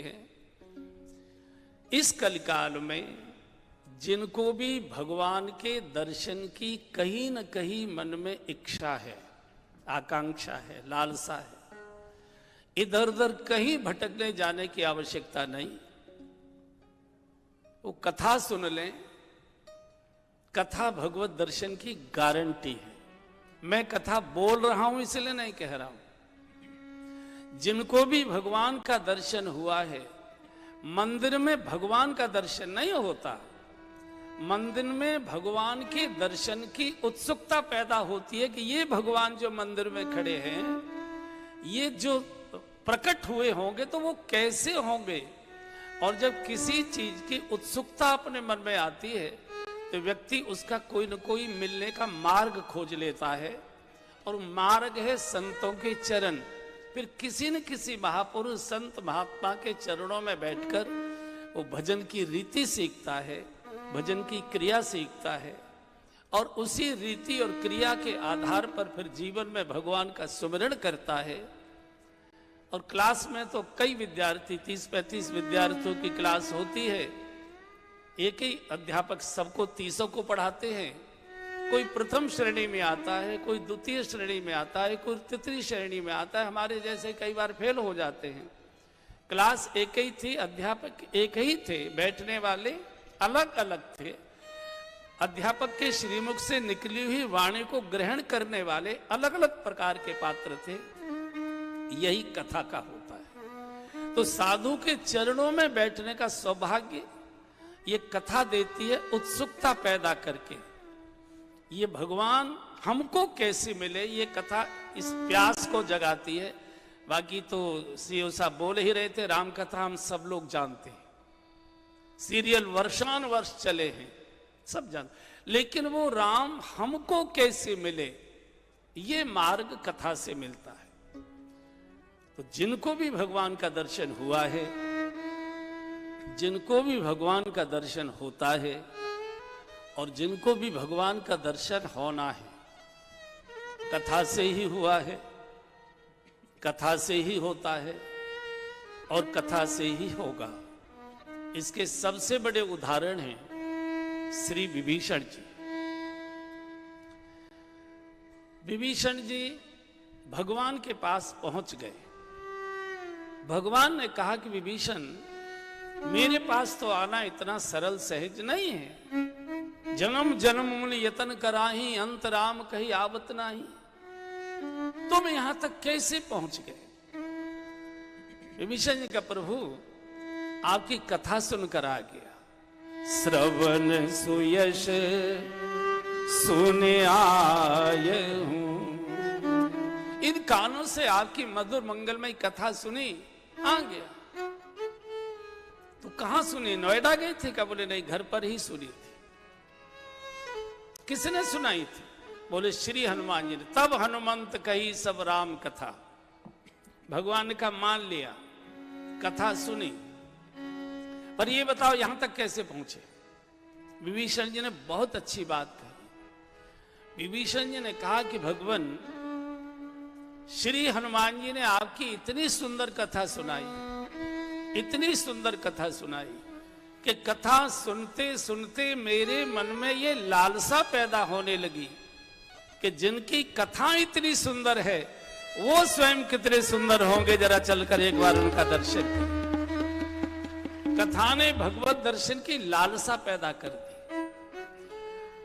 हैं। इस कलिकाल में जिनको भी भगवान के दर्शन की कहीं न कहीं मन में इच्छा है, आकांक्षा है, लालसा है, इधर उधर कहीं भटकने जाने की आवश्यकता नहीं। वो कथा सुन लें। कथा भगवत दर्शन की गारंटी है। मैं कथा बोल रहा हूं इसलिए नहीं कह रहा हूं। जिनको भी भगवान का दर्शन हुआ है, मंदिर में भगवान का दर्शन नहीं होता, मंदिर में भगवान के दर्शन की उत्सुकता पैदा होती है कि ये भगवान जो मंदिर में खड़े हैं, ये जो प्रकट हुए होंगे तो वो कैसे होंगे। और जब किसी चीज की उत्सुकता अपने मन में आती है तो व्यक्ति उसका कोई न कोई मिलने का मार्ग खोज लेता है, और मार्ग है संतों के चरण। फिर किसी न किसी महापुरुष संत महात्मा के चरणों में बैठकर वो भजन की रीति सीखता है, भजन की क्रिया सीखता है, और उसी रीति और क्रिया के आधार पर फिर जीवन में भगवान का सुमिरण करता है। और क्लास में तो कई विद्यार्थी, 30-35 विद्यार्थियों की क्लास होती है। एक ही अध्यापक सबको 30 को पढ़ाते हैं। कोई प्रथम श्रेणी में आता है, कोई द्वितीय श्रेणी में आता है, कोई तृतीय श्रेणी में आता है। हमारे जैसे कई बार फेल हो जाते हैं। क्लास एक ही थी, अध्यापक एक ही थे, बैठने वाले अलग अलग थे। अध्यापक के श्रीमुख से निकली हुई वाणी को ग्रहण करने वाले अलग अलग प्रकार के पात्र थे। यही कथा का होता है। तो साधु के चरणों में बैठने का सौभाग्य ये कथा देती है, उत्सुकता पैदा करके। ये भगवान हमको कैसे मिले, ये कथा इस प्यास को जगाती है। बाकी तो सीओ साहब बोल ही रहे थे, राम कथा हम सब लोग जानते हैं, सीरियल वर्षानुवर्ष चले हैं, सब जानते। लेकिन वो राम हमको कैसे मिले, ये मार्ग कथा से मिलता है। तो जिनको भी भगवान का दर्शन हुआ है, जिनको भी भगवान का दर्शन होता है, और जिनको भी भगवान का दर्शन होना है, कथा से ही हुआ है, कथा से ही होता है, और कथा से ही होगा। इसके सबसे बड़े उदाहरण हैं श्री विभीषण जी। विभीषण जी भगवान के पास पहुंच गए। भगवान ने कहा कि विभीषण, मेरे पास तो आना इतना सरल सहज नहीं है। जन्म जन्म मूल यतन कराही, अंत राम कही आवत नाही। तुम यहां तक कैसे पहुंच गए? विभीषण जी का प्रभु आपकी कथा सुनकर आ गया। श्रवण सुयश सुने आए हूं। इन कानों से आपकी मधुर मंगलमय कथा सुनी, आ गया। तो कहां सुनी? नोएडा गए थे क्या? बोले नहीं, घर पर ही सुनी थी। किसने सुनाई थी? बोले श्री हनुमान जी ने। तब हनुमंत कही सब राम कथा। भगवान का मान लिया, कथा सुनी। पर ये बताओ यहां तक कैसे पहुंचे? विभीषण जी ने बहुत अच्छी बात कही। विभीषण जी ने कहा कि भगवान श्री हनुमान जी ने आपकी इतनी सुंदर कथा सुनाई, इतनी सुंदर कथा सुनाई कि कथा सुनते सुनते मेरे मन में ये लालसा पैदा होने लगी कि जिनकी कथा इतनी सुंदर है वो स्वयं कितने सुंदर होंगे। जरा चलकर एक बार उनका दर्शन करें। कथा ने भगवत दर्शन की लालसा पैदा कर दी।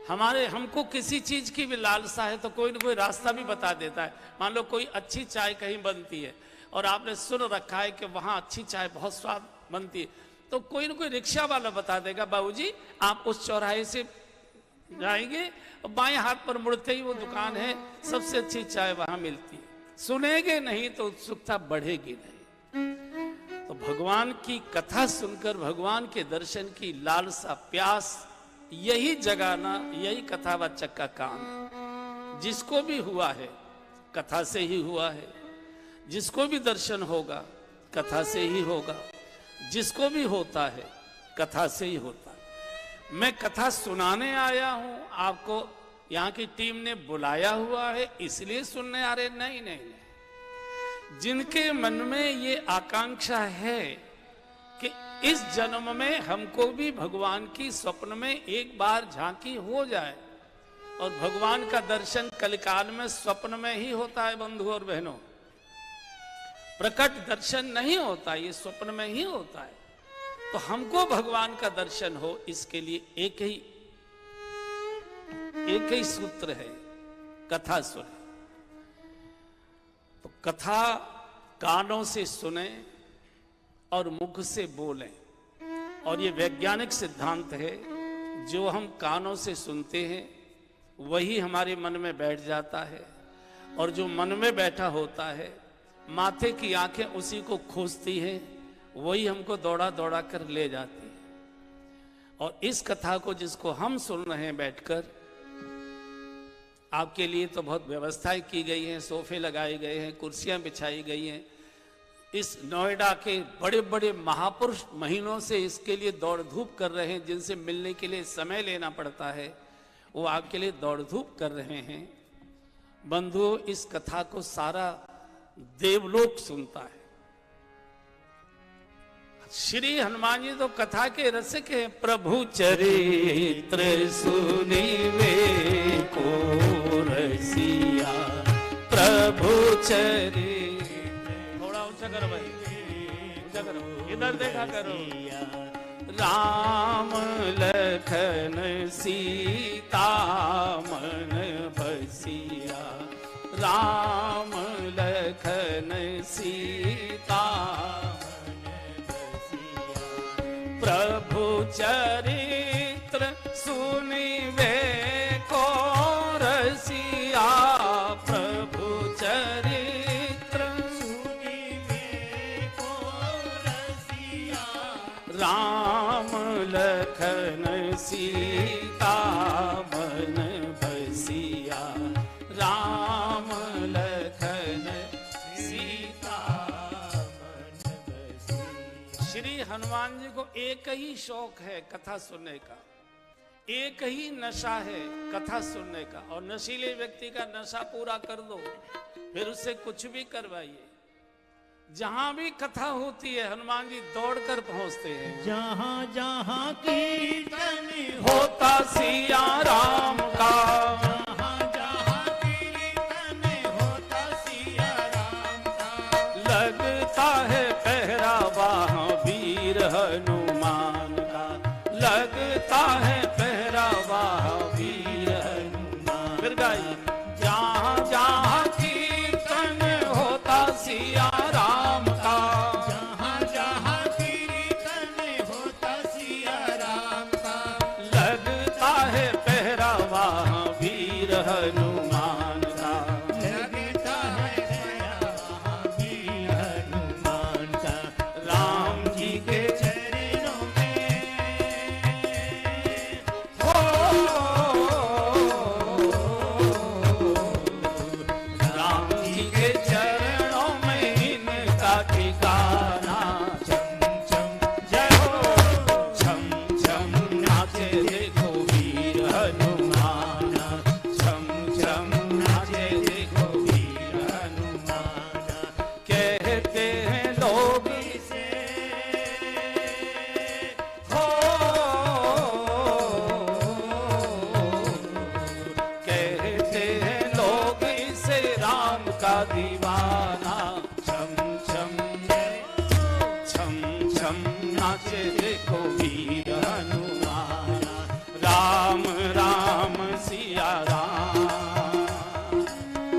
हमको किसी चीज की भी लालसा है तो कोई न कोई रास्ता भी बता देता है। मान लो कोई अच्छी चाय कहीं बनती है और आपने सुन रखा है कि वहां अच्छी चाय बहुत स्वाद बनती है, तो कोई न कोई रिक्शा वाला बता देगा, बाबूजी आप उस चौराहे से जाएंगे और बाएं हाथ पर मुड़ते ही वो दुकान है, सबसे अच्छी चाय वहां मिलती है। सुनेंगे नहीं तो उत्सुकता बढ़ेगी नहीं। तो भगवान की कथा सुनकर भगवान के दर्शन की लालसा, प्यास, यही जगाना, यही कथावाचक का काम है। जिसको भी हुआ है कथा से ही हुआ है, जिसको भी दर्शन होगा कथा से ही होगा, जिसको भी होता है कथा से ही होता है। मैं कथा सुनाने आया हूं, आपको यहाँ की टीम ने बुलाया हुआ है इसलिए सुनने आ रहे? नहीं नहीं नहीं। जिनके मन में ये आकांक्षा है कि इस जन्म में हमको भी भगवान की स्वप्न में एक बार झांकी हो जाए। और भगवान का दर्शन कलिकाल में स्वप्न में ही होता है बंधु और बहनों, प्रकट दर्शन नहीं होता, ये स्वप्न में ही होता है। तो हमको भगवान का दर्शन हो, इसके लिए एक ही सूत्र है, कथा सुने। तो कथा कानों से सुने और मुख से बोलें। और ये वैज्ञानिक सिद्धांत है, जो हम कानों से सुनते हैं वही हमारे मन में बैठ जाता है, और जो मन में बैठा होता है, माथे की आंखें उसी को खोजती हैं, वही हमको दौड़ा दौड़ा कर ले जाती है। और इस कथा को जिसको हम सुन रहे हैं बैठकर, आपके लिए तो बहुत व्यवस्थाएं की गई हैं, सोफे लगाए गए हैं, कुर्सियां बिछाई गई हैं। इस नोएडा के बड़े बड़े महापुरुष महीनों से इसके लिए दौड़ धूप कर रहे हैं, जिनसे मिलने के लिए समय लेना पड़ता है, वो आपके लिए दौड़ धूप कर रहे हैं। बंधुओं, इस कथा को सारा देवलोक सुनता है। श्री हनुमान जी तो कथा के रसिक हैं। प्रभु चरित्र सुनिवे को रसिया, प्रभु चरित्र। थोड़ा ऊंचा करो भाई, ऊंचा करो, इधर देखा करो। राम लखन सीता मन बसिया, राम लखन सीता प्रभु चरित्र सुनिवे को रसिया, प्रभु चरित्र सुनिवे को रसिया, राम लखन सीता मन बसिया, राम लखन सीता मन बसिया। श्री हनुमान जी को एक ही शौक है कथा सुनने का, एक ही नशा है कथा सुनने का। और नशीले व्यक्ति का नशा पूरा कर दो, फिर उससे कुछ भी करवाइए। जहां भी कथा होती है हनुमान जी दौड़कर पहुंचते हैं। जहां जहां कीर्तन होता सिया राम का, जहां जहां कीर्तन होता सिया राम का, लगता है पहरा वहां वीर हनुमान का, लगता है पहरा वहां वीर हनुमान। फिर गाइए, जहां जहां कीर्तन होता सिया राम का, जहां जहां कीर्तन होता सिया राम का, लगता है पहरा वहां वीर हनुमान का, लगता है वहां वीर हनुमान का। राम जी के चरणों में हो, राम जी के चरणों में इनका ठिकाना। चम चम जय हो, छम छम नाचे देखो वीर हनुमान, छम छम नाचे देखो वीर हनुमान। कहते हैं लोग से हो, कहते हैं लोग इसे राम का दीवाना। छम छम छम छम नाचे देखो वीर हनुमान। राम राम सिया राम,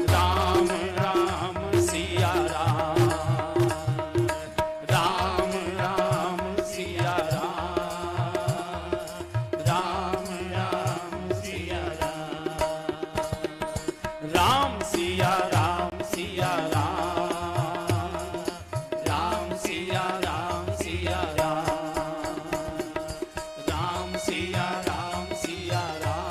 राम राम सिया राम, राम राम सिया राम, राम राम सिया राम, राम सिया राम सिया राम, राम सिया राम सिया राम, राम सिया राम सिया राम,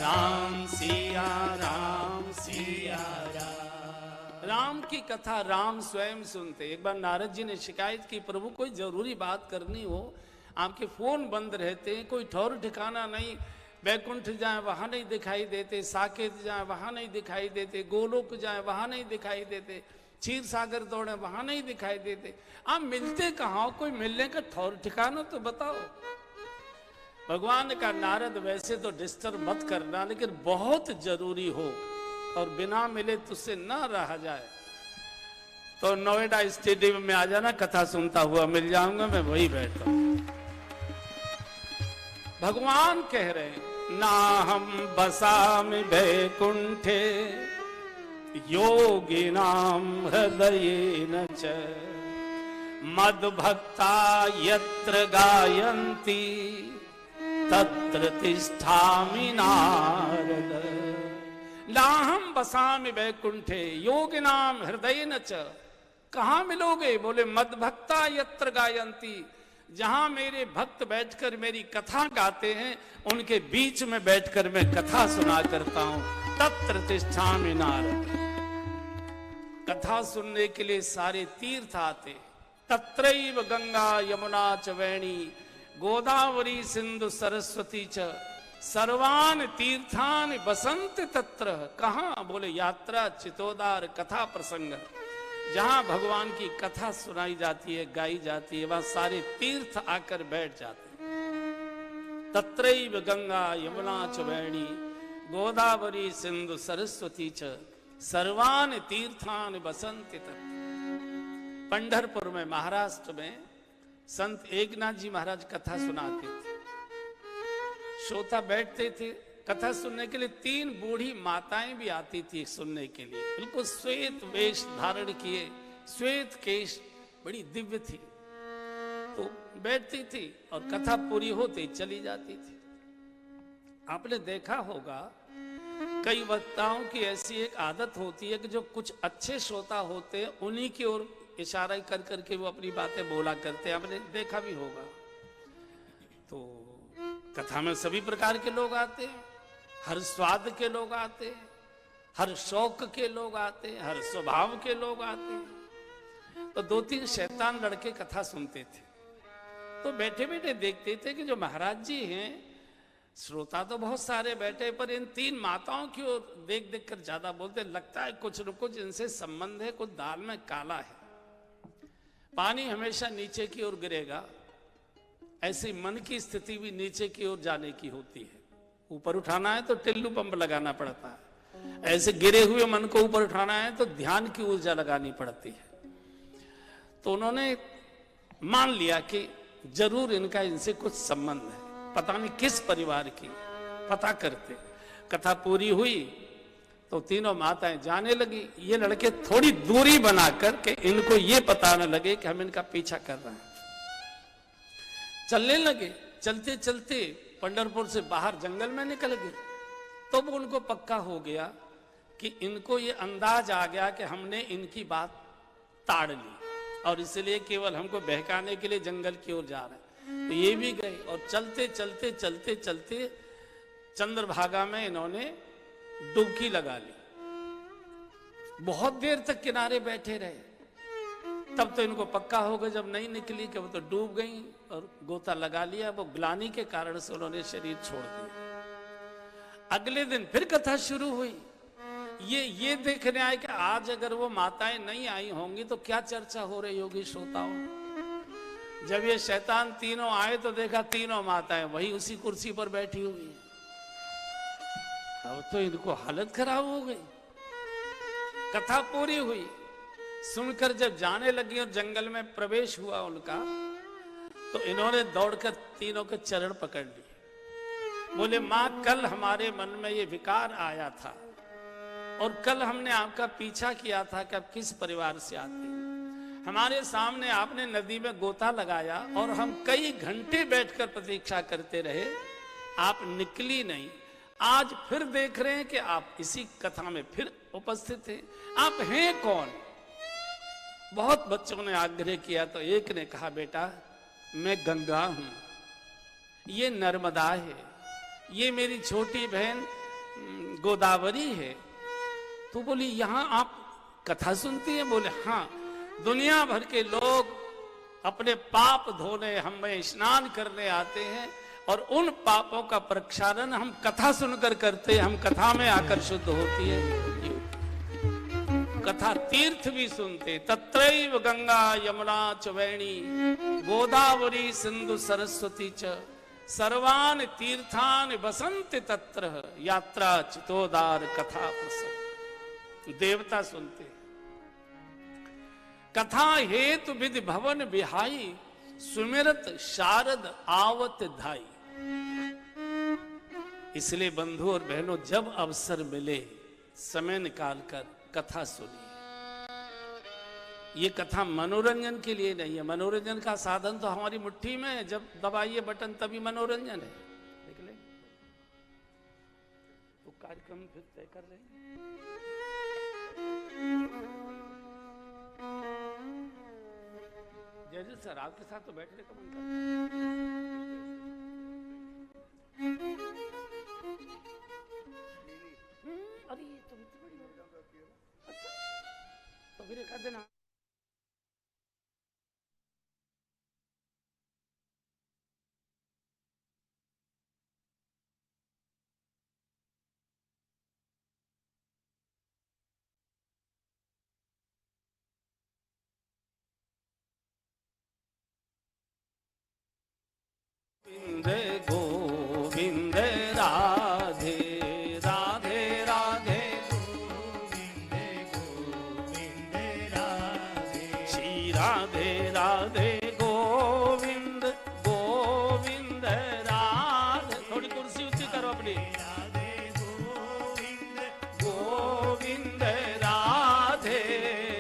राम सिया राम सिया राम। राम की कथा राम स्वयं सुनते। एक बार नारद जी ने शिकायत की, प्रभु कोई जरूरी बात करनी हो, आपके फोन बंद रहते हैं, कोई ठौर ठिकाना नहीं, बैकुंठ जाए वहां नहीं दिखाई देते, साकेत जाए वहां नहीं दिखाई देते, गोलोक जाए वहां नहीं दिखाई देते, क्षीर सागर दौड़े, वहां नहीं दिखाई देते। आप मिलते कहाँ हो? कोई मिलने का ठौर ठिकाना तो बताओ। भगवान का नारद वैसे तो डिस्टर्ब मत करना, लेकिन बहुत जरूरी हो और बिना मिले तुझसे न रहा जाए तो नोएडा स्टेडियम में आ जाना, कथा सुनता हुआ मिल जाऊंगा, मैं वही बैठता हूं। भगवान कह रहे हैं, ना हम बसामि वैकुंठे योगिनां हृदयेन च मद्भक्ता यत्र गायन्ति तत्र तिष्ठामि नारद। नाहं बसामि वैकुंठे योगिनां हृदयेन च। कहां मिलोगे? बोले मद्भक्ता यत्र गायन्ति, जहां मेरे भक्त बैठकर मेरी कथा गाते हैं उनके बीच में बैठकर मैं कथा सुना करता हूं। तत्र तिष्ठामि नारद। कथा सुनने के लिए सारे तीर्थ आते। तत्रैव गंगा यमुना च वेणी गोदावरी सिंधु सरस्वती च सर्वान तीर्थान बसंत तत्र। कहां? बोले यात्रा चितोदार कथा प्रसंग, जहां भगवान की कथा सुनाई जाती है, गाई जाती है, वहां सारे तीर्थ आकर बैठ जाते हैं। तत्रैव गंगा यमुना च वेणी गोदावरी सिंधु सरस्वती च सर्वान तीर्थान बसंत तत्र। पंढरपुर में, महाराष्ट्र में संत एकनाथ जी महाराज कथा सुनाते थे। श्रोता बैठते थे कथा सुनने के लिए। 3 बूढ़ी माताएं भी आती थी सुनने के लिए, बिल्कुल श्वेत वेश धारण किए, श्वेत केश, बड़ी दिव्य थी। तो बैठती थी और कथा पूरी होते चली जाती थी। आपने देखा होगा कई वक्ताओं की ऐसी एक आदत होती है कि जो कुछ अच्छे श्रोता होते हैं उन्हीं की ओर इशारा कर करके वो अपनी बातें बोला करते हैं। आपने देखा भी होगा। तो कथा में सभी प्रकार के लोग आते हैं, हर स्वाद के लोग आते हैं, हर शौक के लोग आते हैं, हर स्वभाव के लोग आते हैं। तो 2-3 शैतान लड़के कथा सुनते थे। तो बैठे बैठे देखते थे कि जो महाराज जी हैं, श्रोता तो बहुत सारे बैठे, पर इन 3 माताओं की ओर देख देख कर ज्यादा बोलते। लगता है कुछ न कुछ इनसे संबंध है, कुछ दाल में काला है। पानी हमेशा नीचे की ओर गिरेगा, ऐसी मन की स्थिति भी नीचे की ओर जाने की होती है। ऊपर उठाना है तो टिल्लू पंप लगाना पड़ता है, ऐसे गिरे हुए मन को ऊपर उठाना है तो ध्यान की ऊर्जा लगानी पड़ती है। तो उन्होंने मान लिया कि जरूर इनका इनसे कुछ संबंध है, पता नहीं किस परिवार की। पता करते, कथा पूरी हुई तो तीनों माताएं जाने लगी। ये लड़के थोड़ी दूरी बनाकर के इनको ये पता न लगे कि हम इनका पीछा कर रहे हैं, चलने लगे। चलते चलते पंढरपुर से बाहर जंगल में निकल गए। तो वो उनको पक्का हो गया कि इनको ये अंदाज आ गया कि हमने इनकी बात ताड़ ली और इसलिए केवल हमको बहकाने के लिए जंगल की ओर जा रहे हैं। तो ये भी गए और चलते चलते चलते चलते चंद्रभागा में इन्होंने डुबकी लगा ली। बहुत देर तक किनारे बैठे रहे। तब तो इनको पक्का हो गया जब नहीं निकली कि वो तो डूब गई, और गोता लगा लिया। वो ग्लानि के कारण से उन्होंने शरीर छोड़ दिया। अगले दिन फिर कथा शुरू हुई। ये देखने आए कि आज अगर वो माताएं नहीं आई होंगी तो क्या चर्चा हो रही होगी श्रोताओं। जब ये शैतान तीनों आए तो देखा तीनों माताएं वही उसी कुर्सी पर बैठी हुई। अब तो इनको हालत खराब हो गई। कथा पूरी हुई, सुनकर जब जाने लगी और जंगल में प्रवेश हुआ उनका, तो इन्होंने दौड़कर तीनों के चरण पकड़ लिए। बोले, मां, कल हमारे मन में ये विकार आया था और कल हमने आपका पीछा किया था कि आप किस परिवार से आते। हमारे सामने आपने नदी में गोता लगाया और हम कई घंटे बैठकर प्रतीक्षा करते रहे, आप निकली नहीं। आज फिर देख रहे हैं कि आप इसी कथा में फिर उपस्थित हैं। आप हैं कौन? बहुत बच्चों ने आग्रह किया तो एक ने कहा, बेटा मैं गंगा हूं, ये नर्मदा है, ये मेरी छोटी बहन गोदावरी है। तो बोली, यहां आप कथा सुनती हैं? बोले, हाँ, दुनिया भर के लोग अपने पाप धोने हमें स्नान करने आते हैं और उन पापों का प्रक्षालन हम कथा सुनकर करते हैं। हम कथा में आकर शुद्ध होती है। कथा तीर्थ भी सुनते। तत्रैव गंगा यमुना च वैणी गोदावरी सिंधु सरस्वती च सर्वान तीर्थान बसंत तत्र यात्रा चितोदार कथा प्रसंग। देवता सुनते। कथा हेतु विधि भवन बिहाई सुमिरत शारद आवत धाई। इसलिए बंधु और बहनों, जब अवसर मिले समय निकालकर कथा सुनिए। ये कथा मनोरंजन के लिए नहीं है। मनोरंजन का साधन तो हमारी मुट्ठी में है, जब दबाइए बटन तभी मनोरंजन है। देख ले तो कार्यक्रम फिर तय कर रहे हैं। जय सर, आपके साथ तो बैठने का मन करता है। अरे तो अच्छा, तो फिर एक दिन गोविंद राधे राधे राधे गोविंद गोविंद राधे श्री राधे राधे गोविंद गोविंद राधे। थोड़ी कुर्सी ऊंची करो अपनी। राधे गोविंद गोविंद राधे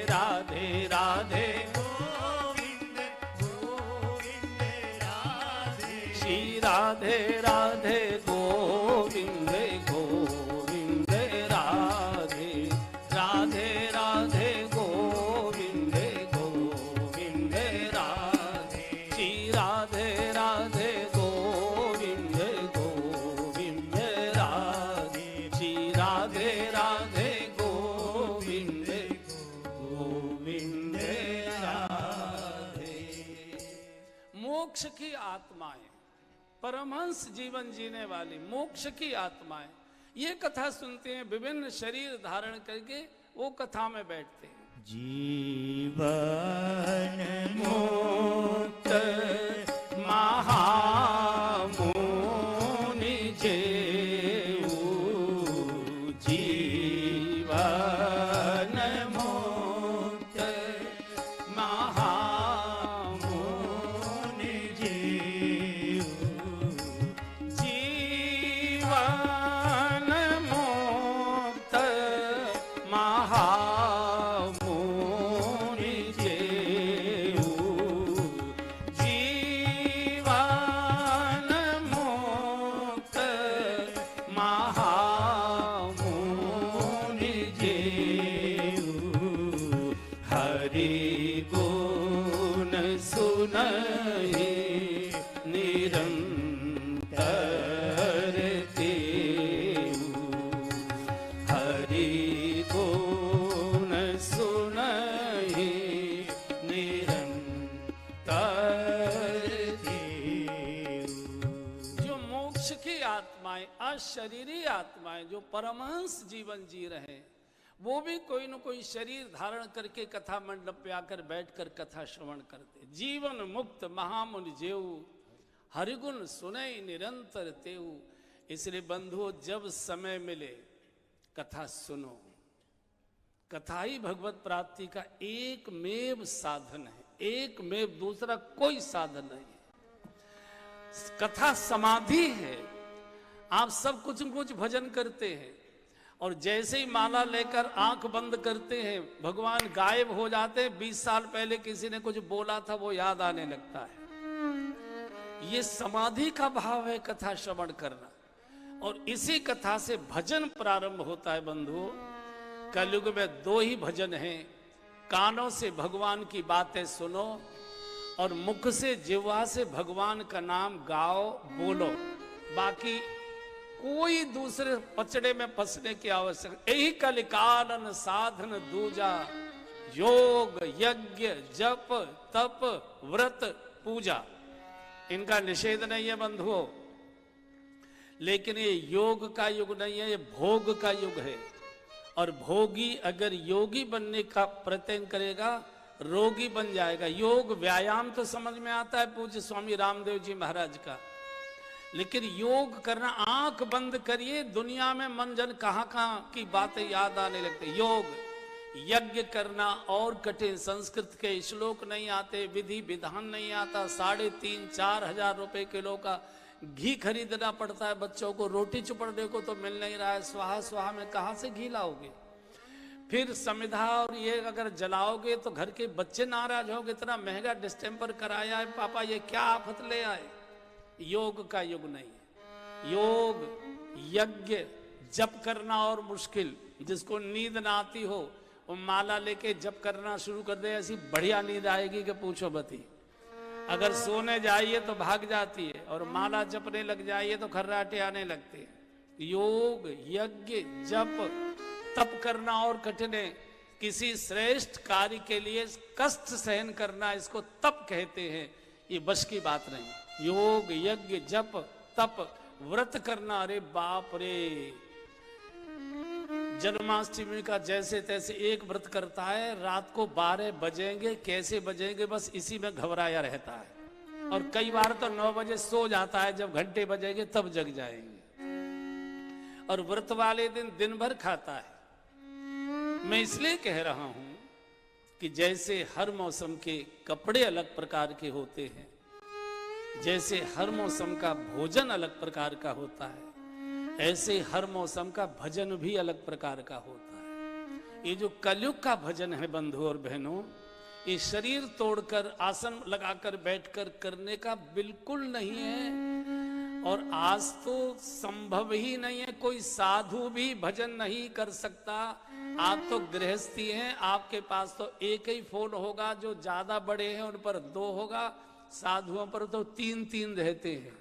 राधे राधे गोविंद गोविंद राधे श्री राधे राधे गोविंद गोविंद राधे राधे राधे गोविंद गोविंद राधे श्री राधे राधे गोविंद गोविंद राधे श्री राधे राधे गोविंद गोविंद राधे। मोक्ष की आत्माएं, परमहंस जीवन जीने वाली मोक्ष की आत्माएं ये कथा सुनते हैं, विभिन्न शरीर धारण करके वो कथा में बैठते हैं। जीवन मुक्त महामुनि जेऊ जीवन मुक्त महामुनि जीव जीवन मुक्त महामुनि जेऊ जीवन मुक्त महामुनि जेऊ हरि गुण सुनहि निरंतर तेऊ हरि गुण सुनहि निरंतर तेऊ। जो मोक्ष की आत्माएं, अशरीरी आत्माएं जो परमहंस जीवन जी रहे हैं, वो भी कोई न कोई शरीर धारण करके कथा मंडप पे आकर बैठकर कथा श्रवण करते। जीवन मुक्त महामुनि जेऊ हरिगुण सुने निरंतर तेऊ। इसलिए बंधुओं, जब समय मिले कथा सुनो। कथा ही भगवत प्राप्ति का एकमेव साधन है, एकमेव, दूसरा कोई साधन नहीं है। कथा समाधि है। आप सब कुछ न कुछ भजन करते हैं और जैसे ही माला लेकर आंख बंद करते हैं भगवान गायब हो जाते हैं। 20 साल पहले किसी ने कुछ बोला था वो याद आने लगता है। ये समाधि का भाव है कथा श्रवण करना। और इसी कथा से भजन प्रारंभ होता है बंधुओं। कलयुग में 2 ही भजन हैं। कानों से भगवान की बातें सुनो और मुख से, जिह्वा से भगवान का नाम गाओ, बोलो। बाकी कोई दूसरे पचड़े में फंसने की आवश्यकता। यही कलिकालन साधन दूजा, योग यज्ञ जप तप व्रत पूजा। इनका निषेध नहीं है बंधुओं, लेकिन ये योग का युग नहीं है, ये भोग का युग है। और भोगी अगर योगी बनने का प्रयत्न करेगा रोगी बन जाएगा। योग व्यायाम तो समझ में आता है पूज्य स्वामी रामदेव जी महाराज का, लेकिन योग करना, आंख बंद करिए, दुनिया में मन जन कहां की बातें याद आने लगते। योग यज्ञ करना और कठिन, संस्कृत के श्लोक नहीं आते, विधि विधान नहीं आता, 3,500-4 हजार रुपए किलो का घी खरीदना पड़ता है बच्चों को, रोटी चुपड़ने को तो मिल नहीं रहा है, स्वाहा स्वाहा में कहां से घी लाओगे? फिर समिधा और ये अगर जलाओगे तो घर के बच्चे नाराज होंगे, इतना महंगा डिस्टेम्पर कराया है पापा, ये क्या आफत ले आए। योग का युग नहीं है। योग यज्ञ जप करना और मुश्किल, जिसको नींद ना आती हो वो माला लेके जप करना शुरू कर दे, ऐसी बढ़िया नींद आएगी कि पूछो बती। अगर सोने जाइए तो भाग जाती है, और माला जपने लग जाइए तो खर्राटे आने लगते हैं। योग यज्ञ जप तप करना और कठिन है। किसी श्रेष्ठ कार्य के लिए कष्ट सहन करना, इसको तप कहते हैं, ये बस की बात नहीं। योग यज्ञ जप तप व्रत करना, अरे बाप रे, जन्माष्टमी का जैसे तैसे एक व्रत करता है, रात को 12 बजेंगे, कैसे बजेंगे बस इसी में घबराया रहता है, और कई बार तो 9 बजे सो जाता है, जब घंटे बजेंगे तब जग जाएंगे। और व्रत वाले दिन भर खाता है। मैं इसलिए कह रहा हूं कि जैसे हर मौसम के कपड़े अलग प्रकार के होते हैं, जैसे हर मौसम का भोजन अलग प्रकार का होता है, ऐसे हर मौसम का भजन भी अलग प्रकार का होता है। ये जो कलयुग का भजन है बंधु और बहनों, ये शरीर तोड़कर आसन लगाकर बैठकर करने का बिल्कुल नहीं है, और आज तो संभव ही नहीं है। कोई साधु भी भजन नहीं कर सकता। आप तो गृहस्थी हैं, आपके पास तो एक ही फोन होगा, जो ज्यादा बड़े हैं उन पर 2 होगा, साधुओं पर तो 3-3 रहते हैं,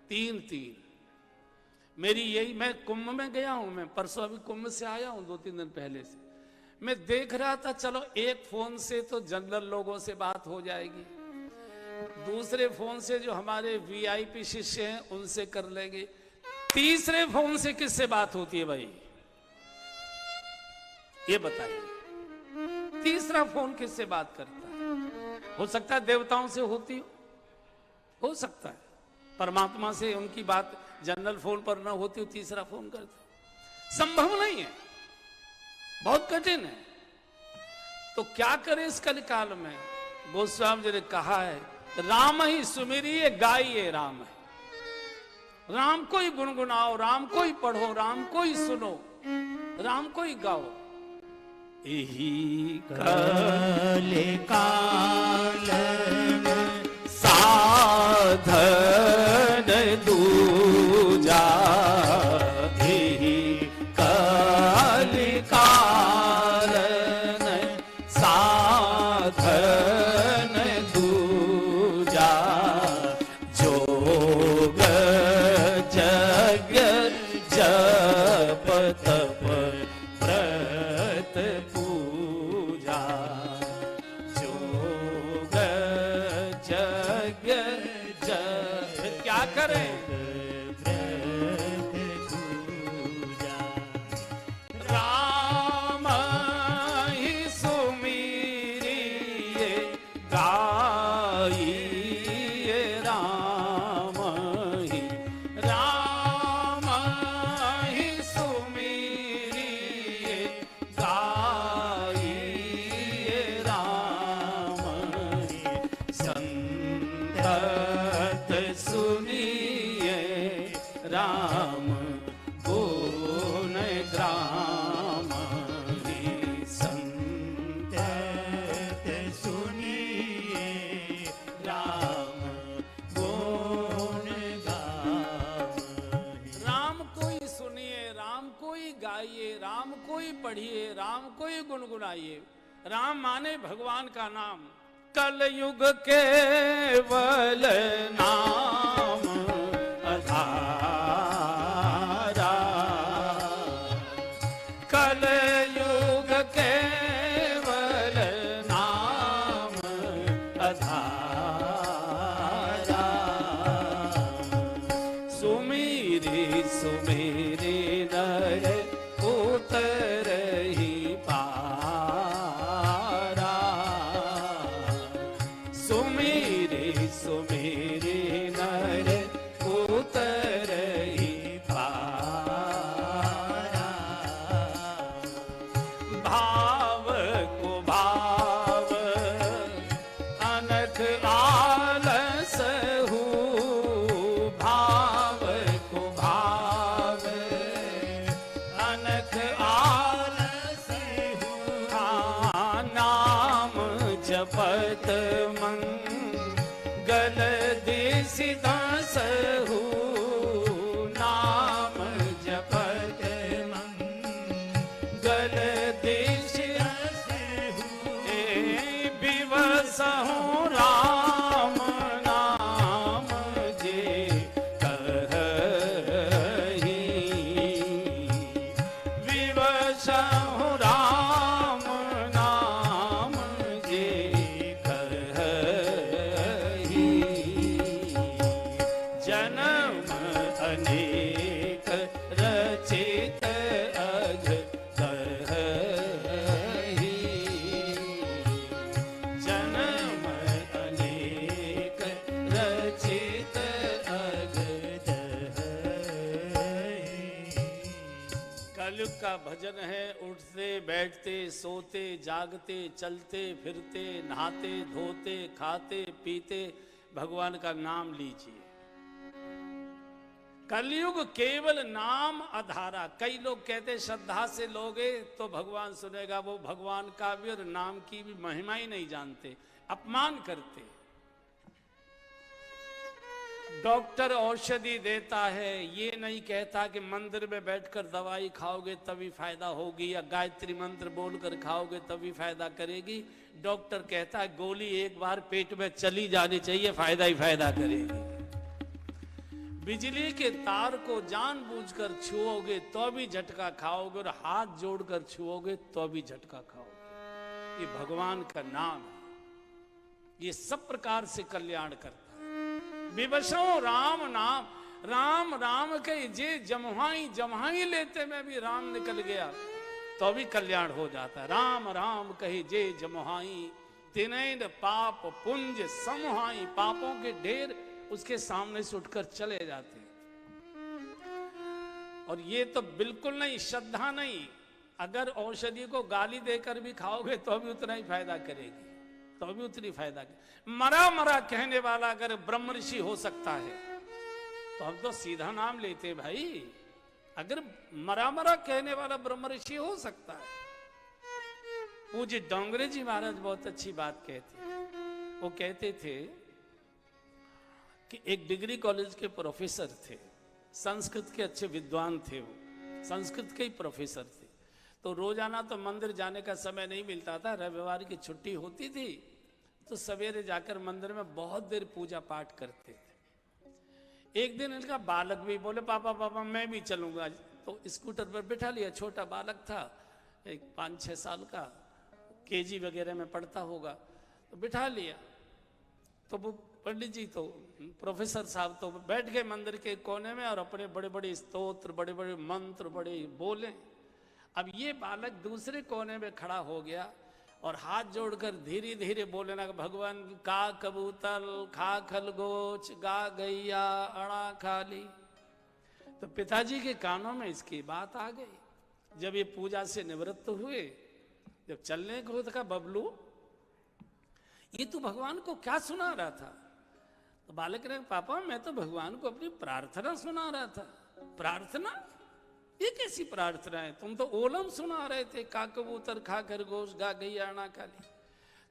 3-3। मेरी यही, मैं कुंभ में गया हूं, मैं परसों अभी कुंभ से आया हूं 2-3 दिन पहले से। मैं देख रहा था चलो एक फोन से तो जनरल लोगों से बात हो जाएगी, दूसरे फोन से जो हमारे वीआईपी शिष्य हैं उनसे कर लेंगे, तीसरे फोन से किससे बात होती है भाई, ये बताइए। तीसरा फोन किससे बात करता है? हो सकता है देवताओं से होती हो सकता है परमात्मा से उनकी बात जनरल फोन पर ना होती हो, तीसरा फोन करते, संभव नहीं है, बहुत कठिन है। तो क्या करें इस कलिकाल में? गोस्वामी जी ने कहा है, राम ही सुमिरिए गाइए राम है। राम को ही गुनगुनाओ, राम को ही पढ़ो, राम को ही सुनो, राम को ही गाओ। यही कलिकाल साधन दूजा, यही कलिकाल साधन दूजा, जोग जग जप तप व्रत पूजा, जोग जग जप। क्या करें? राम ही सुमिरिए गाइए राम ही, राम ही सुमिरिए गाइए राम ही, संतत सुनिए राम गुण ग्राम ही, संतत सुनिए राम गुण गाम। राम को ही सुनिए, राम को ही गाइए, राम को ही पढ़िए, राम को ही गुनगुनाइए। राम माने भगवान का नाम। कलयुग केवल नाम आधारा, कलयुग केवल नाम आधारा, सुमिरी सुमिरी नर उतर गल देसी दासहु नाम जपत मंगल देसी दासहु बिवसहु राम नाम जे कहि विवसहु राम नाम जे कहि जन्म अनेक रचित अघ कहि जन्म अनेक रचित अघ कलयुग का भजन है। उठते बैठते सोते जागते चलते फिरते नहाते धोते खाते पीते भगवान का नाम लीजिए। कलयुग केवल नाम आधारा। कई लोग कहते श्रद्धा से लोगे तो भगवान सुनेगा, वो भगवान का भी और नाम की भी महिमा ही नहीं जानते, अपमान करते। डॉक्टर औषधि देता है, ये नहीं कहता कि मंदिर में बैठकर दवाई खाओगे तभी फायदा होगी या गायत्री मंत्र बोलकर खाओगे तभी फायदा करेगी। डॉक्टर कहता है गोली एक बार पेट में चली जानी चाहिए, फायदा ही फायदा करेगी। बिजली के तार को जानबूझकर छुओगे तो भी झटका खाओगे और हाथ जोड़कर छुओगे तो भी झटका खाओगे। ये भगवान का नाम है, ये सब प्रकार से कल्याण करता है। विवशो राम नाम, राम राम के जे जमहाई जमहाई लेते में भी राम निकल गया तो भी कल्याण हो जाता है। राम राम कहे जे जमहाई तिनैन पाप पुंज समहाई, पापों के ढेर उसके सामने से उठकर चले जाते हैं। और ये तो बिल्कुल नहीं, श्रद्धा नहीं। अगर औषधि को गाली देकर भी खाओगे तो भी उतना ही फायदा करेगी, तो भी उतनी फायदा करेगी। मरा मरा कहने वाला अगर ब्रह्म ऋषि हो सकता है तो हम तो सीधा नाम लेते भाई। अगर मरा मरा कहने वाला ब्रह्म ऋषि हो सकता है। पूज्य डोंगरे जी महाराज बहुत अच्छी बात कहते, वो कहते थे कि एक डिग्री कॉलेज के प्रोफेसर थे, संस्कृत के अच्छे विद्वान थे, वो संस्कृत के ही प्रोफेसर थे। तो रोजाना तो मंदिर जाने का समय नहीं मिलता था, रविवार की छुट्टी होती थी तो सवेरे जाकर मंदिर में बहुत देर पूजा पाठ करते थे। एक दिन इनका बालक भी बोले पापा पापा मैं भी चलूंगा, तो स्कूटर पर बिठा लिया। छोटा बालक था, एक 5-6 साल का, केजी वगैरह में पढ़ता होगा, तो बिठा लिया। तो वो पंडित जी तो प्रोफेसर साहब तो बैठ गए मंदिर के कोने में और अपने बड़े बड़े स्तोत्र बड़े बड़े मंत्र बड़े बोले। अब ये बालक दूसरे कोने में खड़ा हो गया और हाथ जोड़कर धीरे धीरे बोलने लगा, भगवान का कबूतर खा खलगोच गा गैया अड़ा खाली। तो पिताजी के कानों में इसकी बात आ गई। जब ये पूजा से निवृत्त हुए, जब चलने को था, बबलू ये तू भगवान को क्या सुना रहा था? तो बालक ने, पापा मैं तो भगवान को अपनी प्रार्थना सुना रहा था। प्रार्थना? ये कैसी प्रार्थना है? तुम तो ओलम सुना रहे थे, का कबूतर खा खरगोश गा गैया अड़ा खाली।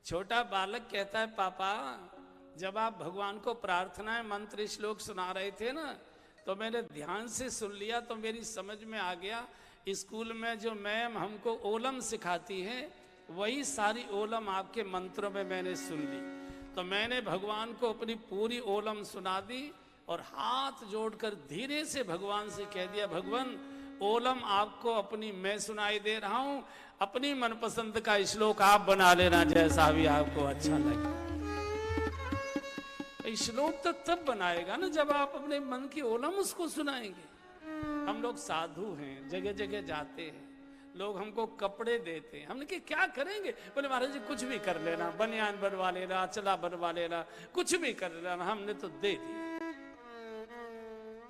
छोटा बालक कहता है, पापा जब आप भगवान को प्रार्थनाएं मंत्र श्लोक सुना रहे थे ना, तो मैंने ध्यान से सुन लिया तो मेरी समझ में आ गया। स्कूल में जो मैम हमको ओलम सिखाती है वही सारी ओलम आपके मंत्रों में मैंने सुन ली। तो मैंने भगवान को अपनी पूरी ओलम सुना दी और हाथ जोड़कर धीरे से भगवान से कह दिया, भगवान ओलम आपको अपनी मैं सुनाई दे रहा हूं, अपनी मनपसंद का श्लोक आप बना लेना जैसा भी आपको अच्छा लगे। श्लोक तो तब बनाएगा ना जब आप अपने मन की ओलम उसको सुनाएंगे। हम लोग साधु हैं, जगह जगह जाते हैं, लोग हमको कपड़े देते हैं, हमने क्या करेंगे? बोले महाराज जी कुछ भी कर लेना, बनियान बनवा लेना, चला बनवा लेना, कुछ भी कर लेना, हमने तो दे दिया।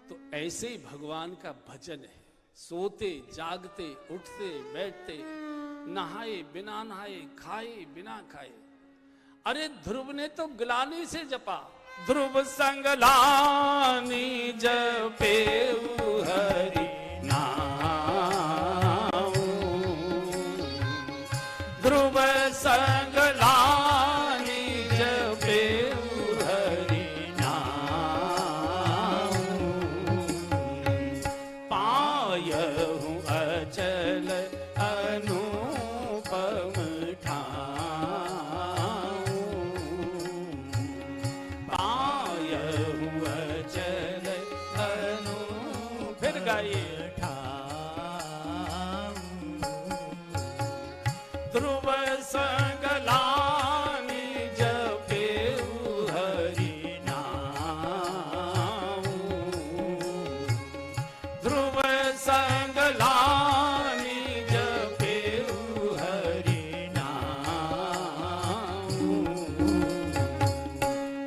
तो ऐसे ही भगवान का भजन है। सोते जागते उठते बैठते, नहाए बिना नहाए, खाए बिना खाए। अरे ध्रुव ने तो ग्लानि से जपा, ध्रुव संग लानि जपे हरि नाम, ध्रुव संग लानि जपे हरि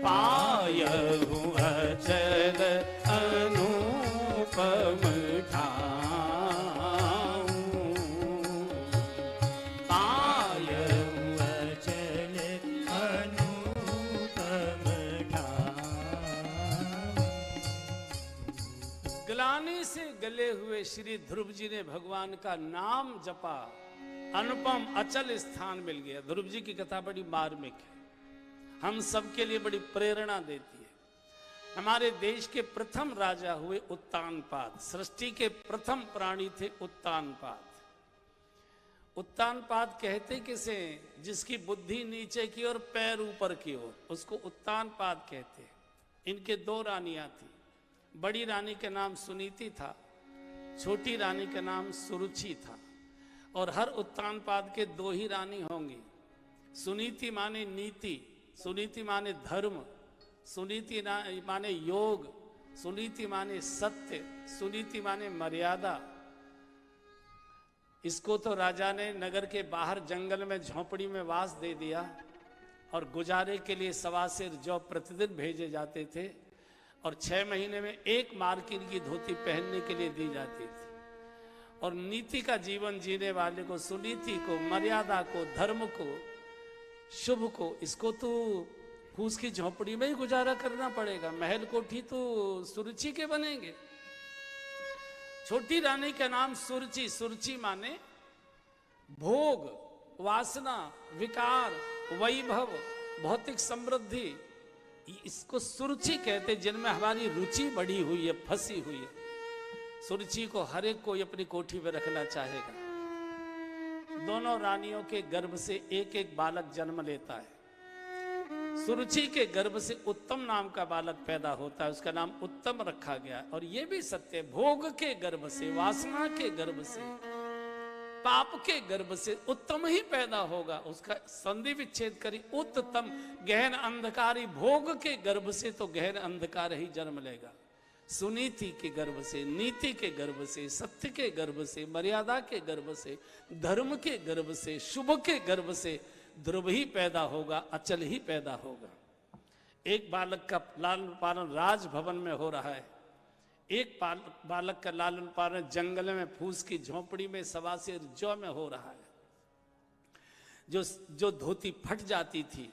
पायहु अचल अनुपम ठाऊं, पायहु अचल अनुपम ठाऊं। ग्लानि से गले हुए श्री ध्रुव जी ने भगवान का नाम जपा, अनुपम अचल स्थान मिल गया। ध्रुव जी की कथा बड़ी मार्मिक है, हम सबके लिए बड़ी प्रेरणा देती है। हमारे देश के प्रथम राजा हुए उत्तानपाद, सृष्टि के प्रथम प्राणी थे उत्तानपाद। उत्तानपाद कहते किसे, जिसकी बुद्धि नीचे की ओर पैर ऊपर की ओर, उसको उत्तानपाद कहते। इनके दो रानियां थी, बड़ी रानी का नाम सुनीति था, छोटी रानी का नाम सुरुचि था। और हर उत्तानपाद के दो ही रानी होंगी। सुनीति माने नीति, सुनीति माने धर्म, सुनीति माने योग, सुनीति माने सत्य, सुनीति माने मर्यादा। इसको तो राजा ने नगर के बाहर जंगल में झोपड़ी में वास दे दिया और गुजारे के लिए 1.25 सेर जौ प्रतिदिन भेजे जाते थे और 6 महीने में 1 मार्किन की धोती पहनने के लिए दी जाती थी। और नीति का जीवन जीने वाले को, सुनीति को, मर्यादा को, धर्म को, शुभ को, इसको तो फूस की झोपड़ी में ही गुजारा करना पड़ेगा। महल कोठी तो सुरुचि के बनेंगे। छोटी रानी का नाम सुरुचि, सुरुचि माने भोग, वासना, विकार, वैभव, भौतिक समृद्धि, इसको सुरुचि कहते, जिनमें हमारी रुचि बढ़ी हुई है, फंसी हुई है। सुरुचि को हर एक कोई अपनी कोठी में रखना चाहेगा। दोनों रानियों के गर्भ से एक एक बालक जन्म लेता है। सुरुचि के गर्भ से उत्तम नाम का बालक पैदा होता है, उसका नाम उत्तम रखा गया। और यह भी सत्य, भोग के गर्भ से, वासना के गर्भ से, पाप के गर्भ से उत्तम ही पैदा होगा। उसका संधि विच्छेद करी, उत्तम गहन अंधकारी, भोग के गर्भ से तो गहन अंधकार ही जन्म लेगा। सुनीति के गर्भ से, नीति के गर्भ से, सत्य के गर्भ से, मर्यादा के गर्भ से, धर्म के गर्भ से, शुभ के गर्भ से ध्रुव ही पैदा होगा, अचल ही पैदा होगा। एक बालक का लालन पालन राजभवन में हो रहा है, एक बालक का लालन पालन जंगल में फूस की झोपड़ी में 1.25 सेर जौ में हो रहा है। जो धोती फट जाती थी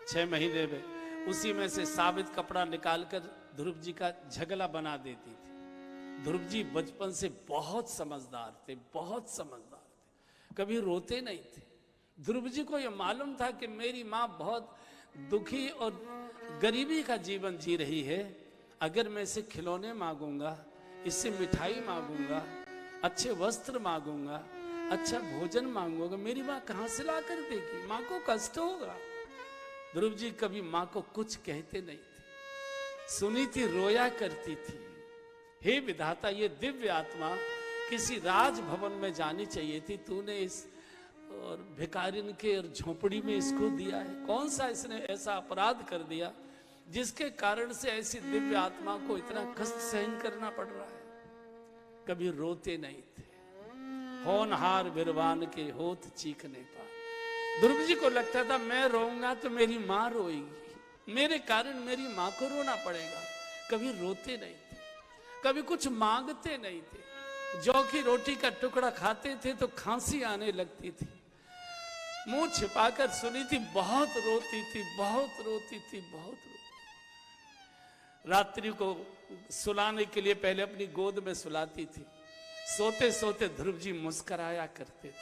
6 महीने में, उसी में से साबित कपड़ा निकालकर ध्रुव जी का झगला बना देती थी। ध्रुव जी बचपन से बहुत समझदार थे, बहुत समझदार थे, कभी रोते नहीं थे। ध्रुव जी को यह मालूम था कि मेरी माँ बहुत दुखी और गरीबी का जीवन जी रही है। अगर मैं इसे खिलौने मांगूंगा, इससे मिठाई मांगूंगा, अच्छे वस्त्र मांगूंगा, अच्छा भोजन मांगूंगा, मेरी माँ कहाँ से ला कर देगी? माँ को कष्ट होगा। ध्रुव जी कभी माँ को कुछ कहते नहीं थे। सुनीति रोया करती थी, हे विधाता, ये दिव्य आत्मा किसी राजभवन में जानी चाहिए थी, तूने इस और भिखारिन के और झोपड़ी में इसको दिया है। कौन सा इसने ऐसा अपराध कर दिया जिसके कारण से ऐसी दिव्य आत्मा को इतना कष्ट सहन करना पड़ रहा है? कभी रोते नहीं थे। होनहार बिरवान के होत चीखने पा। ध्रुव जी को लगता था मैं रोऊंगा तो मेरी माँ रोएगी, मेरे कारण मेरी माँ को रोना पड़ेगा। कभी रोते नहीं थे, कभी कुछ मांगते नहीं थे। जौ की रोटी का टुकड़ा खाते थे तो खांसी आने लगती थी। मुंह छिपाकर सुनीति बहुत रोती थी, बहुत रोती थी, बहुत रोती। रात्रि को सुलाने के लिए पहले अपनी गोद में सुलाती थी। सोते सोते ध्रुव जी मुस्कुराया करते थे,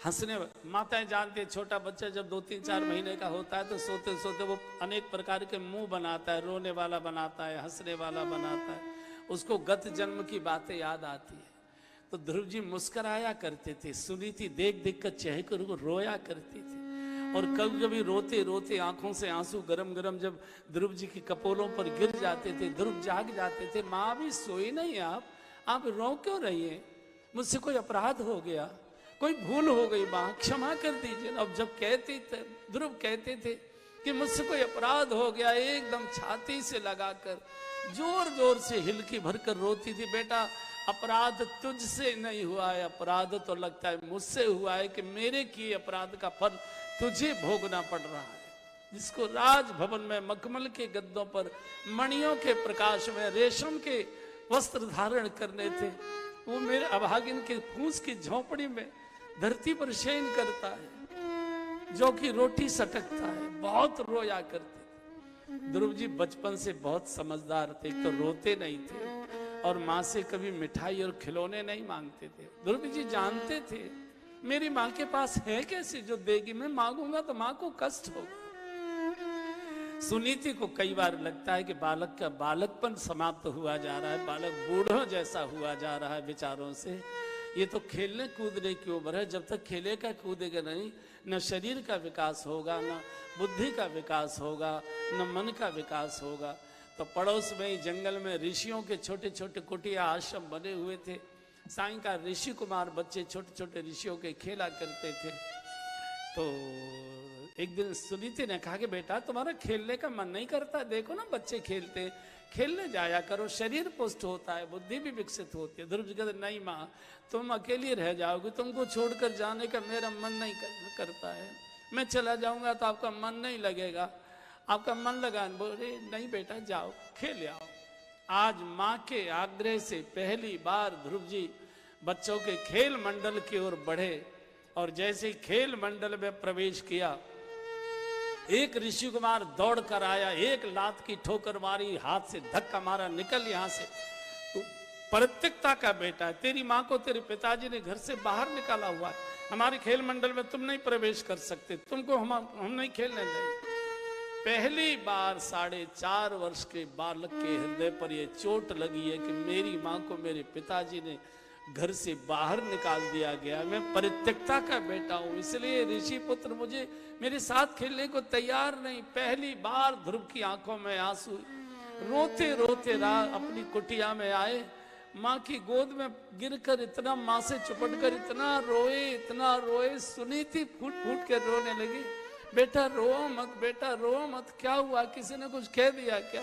हंसने। माताएं जानते हैं, छोटा बच्चा जब 2-3-4 महीने का होता है तो सोते सोते वो अनेक प्रकार के मुंह बनाता है, रोने वाला बनाता है, हंसने वाला बनाता है। उसको गत जन्म की बातें याद आती है। तो ध्रुव जी मुस्कुराया करते थे। सुनीति देख देख कर चहकर को रोया करती थी। और कभी कभी रोते रोते आंखों से आंसू गरम गरम जब ध्रुव जी की कपोलों पर गिर जाते थे, ध्रुव जाग जाते थे। माँ भी सोई नहीं, आप रो क्यों रही है? मुझसे कोई अपराध हो गया, कोई भूल हो गई माँ, क्षमा कर दीजिए। अब जब कहते थे, ध्रुव कहते थे कि मुझसे कोई अपराध हो गया, एकदम छाती से लगाकर जोर जोर से हिलकी भरकर रोती थी। बेटा, अपराध तुझसे नहीं हुआ है, अपराध तो लगता है मुझसे हुआ है कि मेरे किए अपराध का फल तुझे भोगना पड़ रहा है। जिसको राजभवन में मखमल के गद्दों पर मणियों के प्रकाश में रेशम के वस्त्र धारण करने थे, वो मेरे अभागिन के फूस की झोपड़ी में धरती पर शयन करता है, जो कि रोटी सटकता है। बहुत रोया करते थे। ध्रुव जी बचपन से बहुत समझदार थे, तो रोते नहीं थे और माँ से कभी मिठाई और खिलौने नहीं मांगते थे। ध्रुव जी जानते थे मेरी माँ के पास है कैसे जो देगी, मैं मांगूंगा तो माँ को कष्ट होगा। सुनीति को कई बार लगता है कि बालक का बालकपन समाप्त हुआ जा रहा है, बालक बूढ़ों जैसा हुआ जा रहा है विचारों से। ये तो खेलने कूदने की उम्र है, जब तक खेलेगा कूदेगा नहीं, न शरीर का विकास होगा, न बुद्धि का विकास होगा, न मन का विकास होगा। तो पड़ोस में ही जंगल में ऋषियों के छोटे छोटे कुटिया आश्रम बने हुए थे। सायंकाल ऋषि कुमार बच्चे छोटे छोटे ऋषियों के खेला करते थे। तो एक दिन सुनीति ने कहा कि बेटा तुम्हारा खेलने का मन नहीं करता, देखो ना बच्चे खेलते, खेलने जाया करो, शरीर पुष्ट होता है, बुद्धि भी विकसित होती है। ध्रुव जी कहते नहीं माँ, तुम अकेली रह जाओगी, तुमको छोड़कर जाने का मेरा मन नहीं करता है, मैं चला जाऊंगा तो आपका मन नहीं लगेगा, आपका मन लगा। बोले नहीं बेटा जाओ खेल आओ। आज माँ के आग्रह से पहली बार ध्रुव जी बच्चों के खेल मंडल की ओर बढ़े और जैसे खेल मंडल में प्रवेश किया, एक ऋषि कुमार दौड़ कर आया, एक लात की ठोकर मारी, हाथ से धक्का मारा, निकल यहां से, तू परित्यक्ता का बेटा है, तेरी माँ को तेरे पिताजी ने घर से बाहर निकाला हुआ है, हमारे खेल मंडल में तुम नहीं प्रवेश कर सकते, तुमको हम नहीं खेलने देंगे। पहली बार 4.5 वर्ष के बालक के हृदय पर यह चोट लगी है कि मेरी माँ को मेरे पिताजी ने घर से बाहर निकाल दिया गया, मैं परित्यक्ता का बेटा हूं, इसलिए ऋषि पुत्र मुझे मेरे साथ खेलने को तैयार नहीं। पहली बार ध्रुव की आंखों में आंसू, रोते रोते अपनी कुटिया में आए, माँ की गोद में गिरकर इतना, माँ से चिपट कर इतना रोए, सुनीति फूट फूट के रोने लगी। बेटा रो मत, बेटा रो मत, क्या हुआ, किसी ने कुछ कह दिया क्या?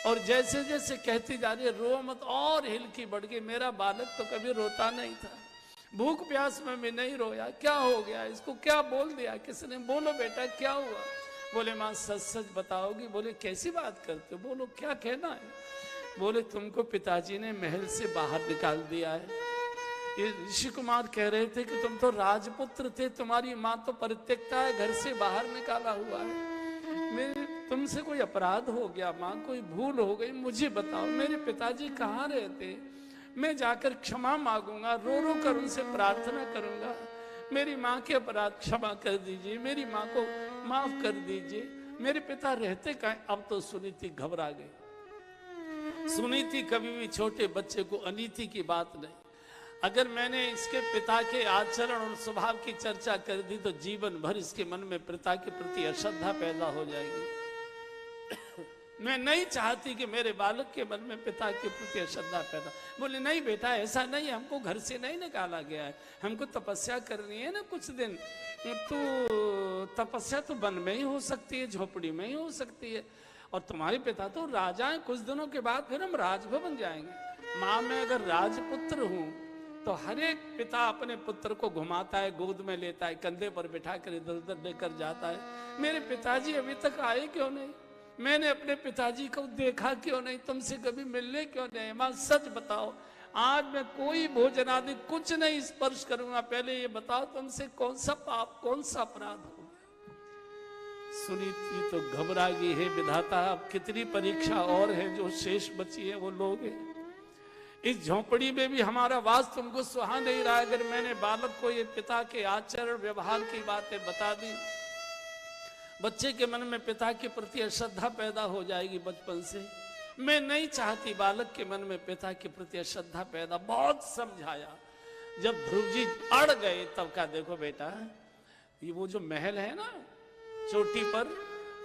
और जैसे जैसे कहती जा रही है रो मत, और हिलकी बढ़ गई। मेरा बालक तो कभी रोता नहीं था, भूख प्यास में भी नहीं रोया, क्या हो गया इसको, क्या बोल दिया किसी ने? बोलो बेटा क्या हुआ? बोले माँ सच सच बताओगी? बोले कैसी बात करते हो, बोलो क्या कहना है? बोले तुमको पिताजी ने महल से बाहर निकाल दिया है। ये ऋषि कुमार कह रहे थे कि तुम तो राजपुत्र थे, तुम्हारी माँ तो परित्यक्ता है, घर से बाहर निकाला हुआ है, मेरे तुमसे कोई अपराध हो गया माँ, कोई भूल हो गई, मुझे बताओ मेरे पिताजी कहाँ रहते, मैं जाकर क्षमा मांगूंगा, रो रो कर उनसे प्रार्थना करूंगा, मेरी माँ के अपराध क्षमा कर दीजिए, मेरी माँ को माफ कर दीजिए, मेरे पिता रहते कहाँ? अब तो सुनीति घबरा गई। सुनीति कभी भी छोटे बच्चे को अनीति की बात नहीं, अगर मैंने इसके पिता के आचरण और स्वभाव की चर्चा कर दी तो जीवन भर इसके मन में पिता के प्रति अश्रद्धा पैदा हो जाएगी। मैं नहीं चाहती कि मेरे बालक के मन में पिता के प्रति अश्रद्धा पैदा। बोले नहीं बेटा ऐसा नहीं, हमको घर से नहीं निकाला गया है, हमको तपस्या करनी है ना कुछ दिन, तो तपस्या तो वन में ही हो सकती है, झोपड़ी में ही हो सकती है, और तुम्हारे पिता तो राजा हैं, कुछ दिनों के बाद फिर हम राजभवन जाएंगे। माँ मैं अगर राजपुत्र हूँ तो हर एक पिता अपने पुत्र को घुमाता है, गोद में लेता है, कंधे पर बिठा कर इधर उधर लेकर जाता है। मेरे पिताजी अभी तक आए क्यों नहीं? मैंने अपने पिताजी को देखा क्यों नहीं? तुमसे कभी मिलने क्यों नहीं? माँ सच बताओ, आज मैं कोई भोजन आदि कुछ नहीं स्पर्श करूंगा, पहले ये बताओ तुमसे कौन सा पाप, कौन सा अपराध हो? सुनीति तो घबरा गई है, विधाता अब कितनी परीक्षा और है, जो शेष बची है वो लोग हैं। इस झोपड़ी में भी हमारा वास तुमको सुहा नहीं रहा। अगर मैंने बालक को ये पिता के आचरण व्यवहार की बातें बता दी, बच्चे के मन में पिता के प्रति अश्रद्धा पैदा हो जाएगी बचपन से। मैं नहीं चाहती बालक के मन में पिता के प्रति अश्रद्धा पैदा। बहुत समझाया, जब ध्रुव जी अड़ गए तब का देखो बेटा, ये वो जो महल है ना, चोटी पर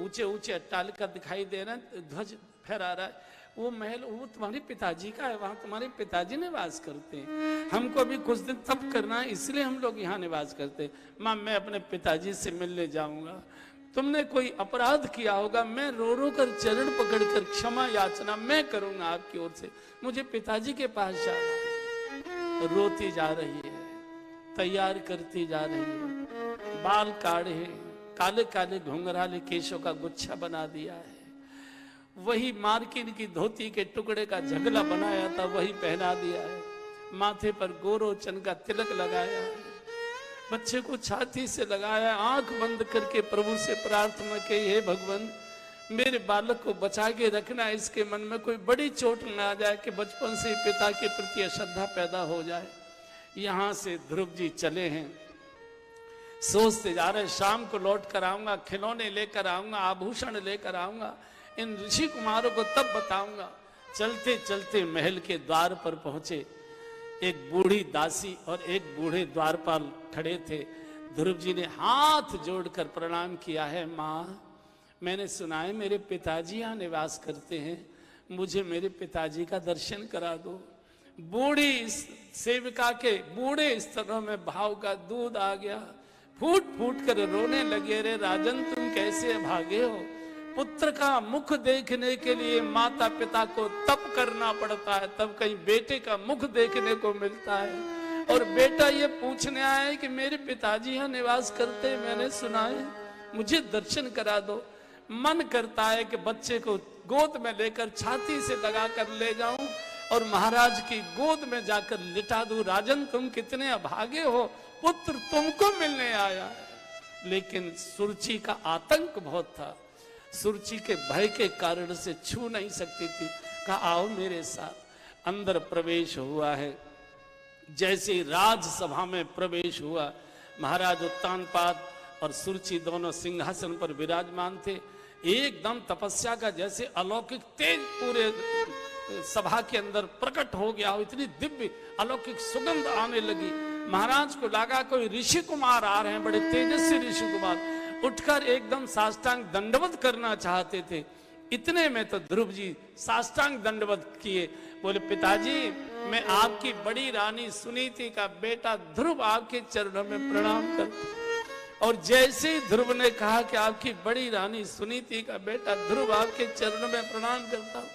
ऊंचे ऊंचे अट्टालिका दिखाई दे रहा है, ध्वज फहरा रहा है, वो महल वो तुम्हारे पिताजी का है, वहां तुम्हारे पिताजी निवास करते हैं। हमको अभी कुछ दिन तप करना है, इसलिए हम लोग यहाँ निवास करते हैं। माँ मैं अपने पिताजी से मिलने जाऊंगा, तुमने कोई अपराध किया होगा, मैं रो रो कर चरण पकड़कर क्षमा याचना मैं करूंगा आपकी ओर से, मुझे पिताजी के पास जाना है। रोती जा रही है, तैयार करती जा रही है, बाल काढ़े, काले काले घुंघराले केशों का गुच्छा बना दिया है, वही मार्किन की धोती के टुकड़े का झगला बनाया था वही पहना दिया है, माथे पर गोरोचन का तिलक लगाया है, बच्चे को छाती से लगाया, आंख बंद करके प्रभु से प्रार्थना की, हे भगवान मेरे बालक को बचा के रखना, इसके मन में कोई बड़ी चोट न आ जाए कि बचपन से ही पिता के प्रति अश्रद्धा पैदा हो जाए। यहां से ध्रुव जी चले हैं, सोचते जा रहे शाम को लौट कर आऊंगा, खिलौने लेकर आऊंगा, आभूषण लेकर आऊंगा, इन ऋषि कुमारों को तब बताऊंगा। चलते चलते महल के द्वार पर पहुंचे, एक बूढ़ी दासी और एक बूढ़े द्वारपाल खड़े थे। ध्रुव जी ने हाथ जोड़कर प्रणाम किया है, माँ मैंने सुना है मेरे पिताजी यहाँ निवास करते हैं, मुझे मेरे पिताजी का दर्शन करा दो। बूढ़ी सेविका के बूढ़े स्तरों में भाव का दूध आ गया, फूट फूट कर रोने लगे, रे राजन तुम कैसे भागे हो? पुत्र का मुख देखने के लिए माता पिता को तप करना पड़ता है, तब कहीं बेटे का मुख देखने को मिलता है। और बेटा ये पूछने आया है कि मेरे पिताजी यहाँ निवास करते हैं, मैंने सुना है, मुझे दर्शन करा दो। मन करता है कि बच्चे को गोद में लेकर छाती से लगाकर ले जाऊं और महाराज की गोद में जाकर लिटा दूं। राजन तुम कितने अभागे हो, पुत्र तुमको मिलने आया है। लेकिन सुरुचि का आतंक बहुत था, सुरुचि के भय के कारण से छू नहीं सकती थी। कहा आओ मेरे साथ। अंदर प्रवेश हुआ है, जैसे राजसभा में प्रवेश हुआ, महाराज उत्तानपाद और सुरुचि दोनों सिंहासन पर विराजमान थे। एकदम तपस्या का जैसे अलौकिक तेज पूरे सभा के अंदर प्रकट हो गया हो, इतनी दिव्य अलौकिक सुगंध आने लगी। महाराज को लगा कोई ऋषि कुमार आ रहे हैं, बड़े तेजस्वी ऋषि कुमार। उठकर एकदम साष्टांग दंडवत करना चाहते थे, इतने में तो ध्रुव जी साष्टांग दंडवत किए, बोले पिताजी मैं आपकी बड़ी रानी सुनीति का बेटा ध्रुव आपके चरणों में प्रणाम करता। और जैसे ही ध्रुव ने कहा कि आपकी बड़ी रानी सुनीति का बेटा ध्रुव आपके चरणों में प्रणाम करता हूं,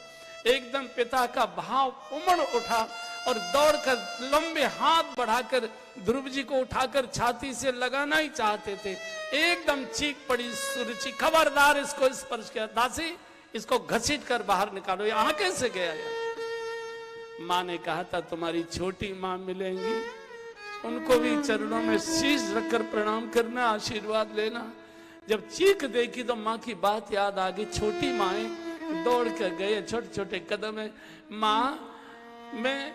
एकदम पिता का भाव उमड़ उठा और दौड़कर लंबे हाथ बढ़ाकर ध्रुव जी को उठाकर छाती से लगाना ही चाहते थे। एकदम चीख पड़ी सुरुचि, खबरदार इसको स्पर्श किया, दासी इसको घसीट कर बाहर निकालो, यहाँ कैसे गया यार? माँ ने कहा था तुम्हारी छोटी माँ मिलेंगी, उनको भी चरणों में शीश रखकर प्रणाम करना, आशीर्वाद लेना। जब चीख देखी तो माँ की बात याद आ गई, छोटी माएं दौड़ कर गए, छोटे छोटे कदम है, माँ मैं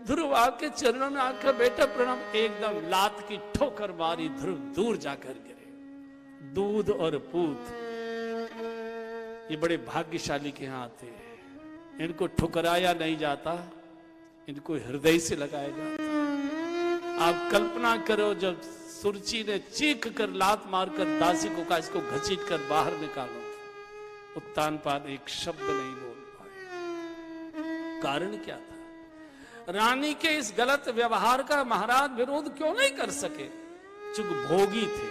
ध्रुव आपके चरणों में आकर बेटा प्रणाम। एकदम लात की ठोकर मारी, ध्रुव दूर जाकर गिरे। दूध और पूत ये बड़े भाग्यशाली के यहाँ आते हैं, इनको ठुकराया नहीं जाता, इनको हृदय से लगाया जाता। आप कल्पना करो जब सुरुचि ने चीख कर लात मारकर दासी को कहा इसको घसीट कर बाहर निकालो, उत्तानपाद एक शब्द नहीं बोल पाए। कारण क्या था? रानी के इस गलत व्यवहार का महाराज विरोध क्यों नहीं कर सके? चूंकि भोगी थे,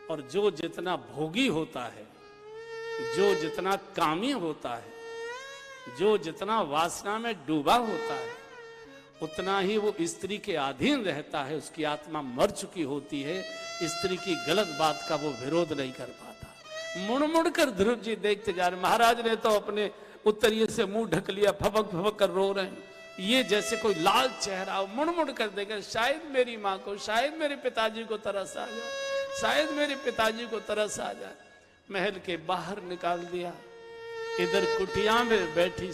और जो जितना भोगी होता है, जो जितना कामी होता है, जो जितना वासना में डूबा होता है, उतना ही वो स्त्री के अधीन रहता है, उसकी आत्मा मर चुकी होती है, स्त्री की गलत बात का वो विरोध नहीं कर पाता। मुड़ मुड़ कर ध्रुव जी देखते जा रहे, महाराज ने तो अपने उत्तरीय से मुंह ढक लिया, फपक फपक कर रो रहे हैं, ये जैसे कोई लाल चेहरा हो, मुड़ मुड़ कर देखे, शायद मेरी माँ को, शायद मेरे पिताजी को तरस आ जाए, शायद मेरे पिताजी को तरस आ जाए। महल के बाहर निकाल दिया। इधर कुटिया में बैठी